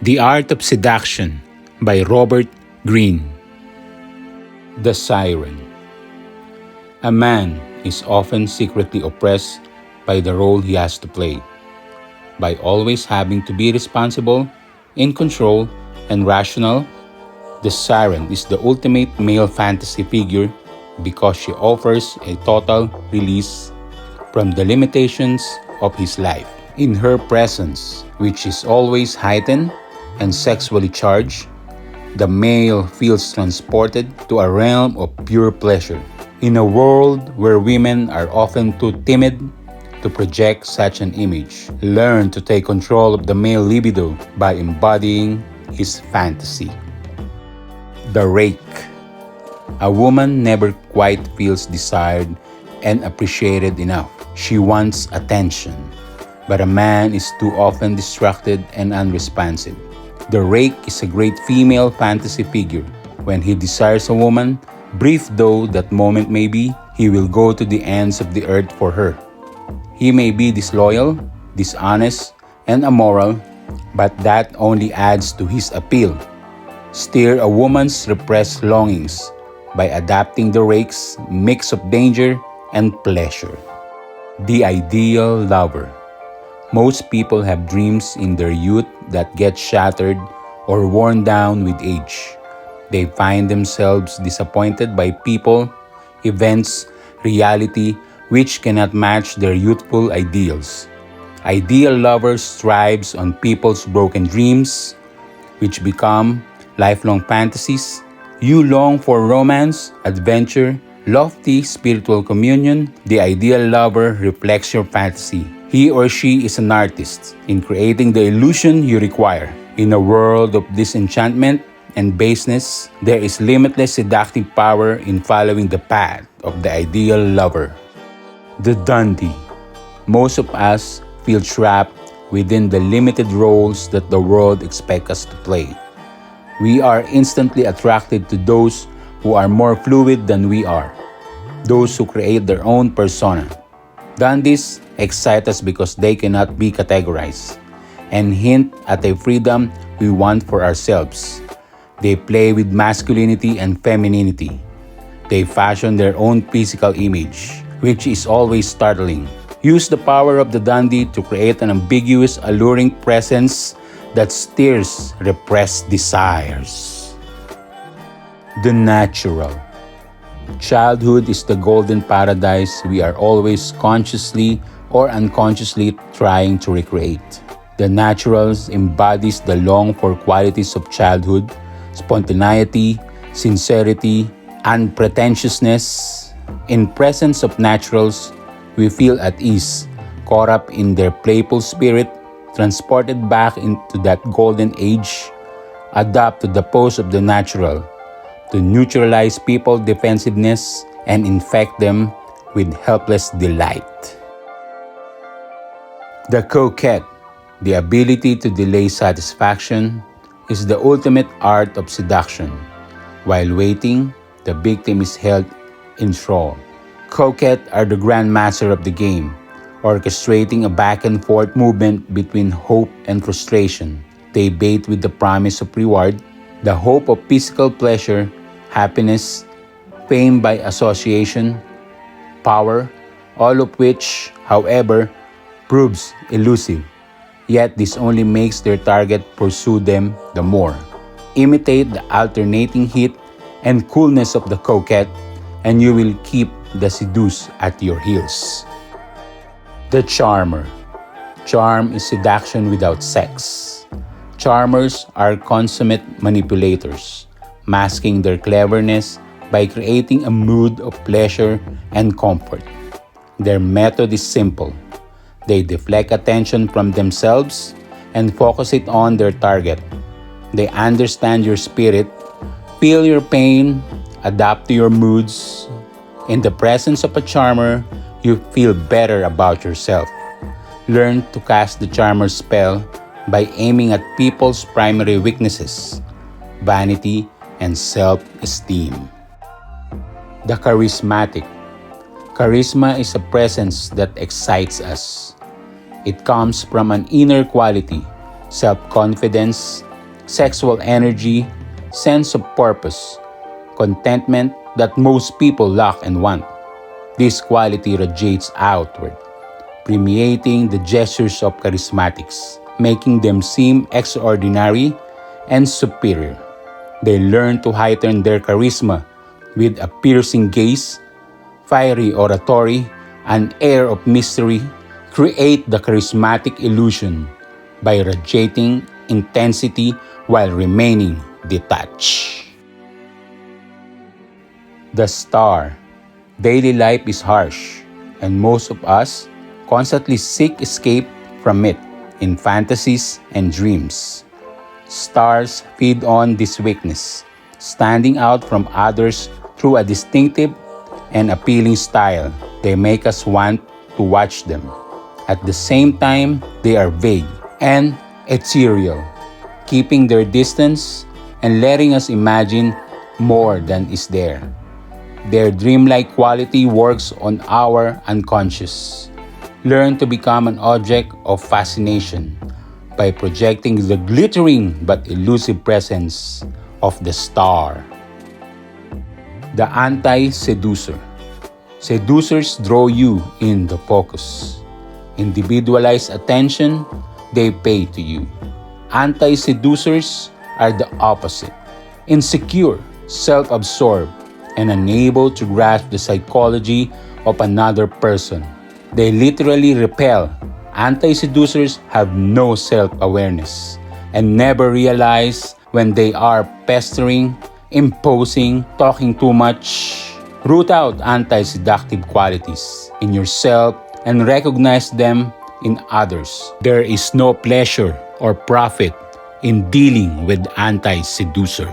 The Art of Seduction by Greene. The Siren. A man is often secretly oppressed by the role he has to play, by always having to be responsible, in control, and rational. The Siren is the ultimate male fantasy figure because she offers a total release from the limitations of his life. In her presence, which is always heightened and sexually charged, the male feels transported to a realm of pure pleasure. In a world where women are often too timid to project such an image, learn to take control of the male libido by embodying his fantasy. The Rake. A woman never quite feels desired and appreciated enough. She wants attention, but a man is too often distracted and unresponsive. The Rake is a great female fantasy figure. When he desires a woman, brief though that moment may be, he will go to the ends of the earth for her. He may be disloyal, dishonest, and immoral, but that only adds to his appeal. Stir a woman's repressed longings by adapting the Rake's mix of danger and pleasure. The Ideal Lover. Most people have dreams in their youth that get shattered or worn down with age. They find themselves disappointed by people, events, reality which cannot match their youthful ideals. Ideal Lover thrives on people's broken dreams, which become lifelong fantasies. You long for romance, adventure, lofty spiritual communion. The Ideal Lover reflects your fantasy. He or she is an artist in creating the illusion you require. In a world of disenchantment and baseness, there is limitless seductive power in following the path of the Ideal Lover. The Dandy. Most of us feel trapped within the limited roles that the world expects us to play. We are instantly attracted to those who are more fluid than we are, those who create their own persona. Dandies excite us because they cannot be categorized and hint at a freedom we want for ourselves. They play with masculinity and femininity. They fashion their own physical image, which is always startling. Use the power of the dandy to create an ambiguous, alluring presence that stirs repressed desires. The Natural. Childhood is the golden paradise we are always consciously or unconsciously trying to recreate. The Natural embodies the longed-for qualities of childhood: spontaneity, sincerity, unpretentiousness. In presence of Naturals, we feel at ease, caught up in their playful spirit, transported back into that golden age. Adapt to the pose of the Natural to neutralize people's defensiveness and infect them with helpless delight. The Coquette. The ability to delay satisfaction is the ultimate art of seduction. While waiting, the victim is held in thrall. Coquette are the grandmaster of the game, orchestrating a back and forth movement between hope and frustration. They bait with the promise of reward, the hope of physical pleasure, happiness, fame by association, power, all of which, however, proves elusive. Yet this only makes their target pursue them the more. Imitate the alternating heat and coolness of the coquette, and you will keep the seduced at your heels. The Charmer. Charm is seduction without sex. Charmers are consummate manipulators, masking their cleverness by creating a mood of pleasure and comfort. Their method is simple. They deflect attention from themselves and focus it on their target. They understand your spirit, feel your pain, adapt to your moods. In the presence of a charmer, you feel better about yourself. Learn to cast the charmer's spell by aiming at people's primary weaknesses: vanity and self-esteem. The Charismatic. Charisma is a presence that excites us. It comes from an inner quality, self-confidence, sexual energy, sense of purpose, contentment that most people lack and want. This quality radiates outward, permeating the gestures of charismatics, making them seem extraordinary and superior. They learn to heighten their charisma with a piercing gaze, fiery oratory, an air of mystery, create the charismatic illusion by radiating intensity while remaining detached. The star. Daily life is harsh, and most of us constantly seek escape from it in fantasies and dreams. Stars feed on this weakness, standing out from others through a distinctive and appealing style. They make us want to watch them. At the same time, they are vague and ethereal, keeping their distance and letting us imagine more than is there. Their dreamlike quality works on our unconscious. Learn to become an object of fascination by projecting the glittering but elusive presence of the star. The AntiSeducer. Seducers draw you in the focus. Individualized attention they pay to you. Anti-seducers are the opposite. Insecure, self-absorbed, and unable to grasp the psychology of another person. They literally repel. Anti-seducers have no self-awareness and never realize when they are pestering, imposing, talking too much. Root out anti-seductive qualities in yourself and recognize them in others. There is no pleasure or profit in dealing with anti-seducer.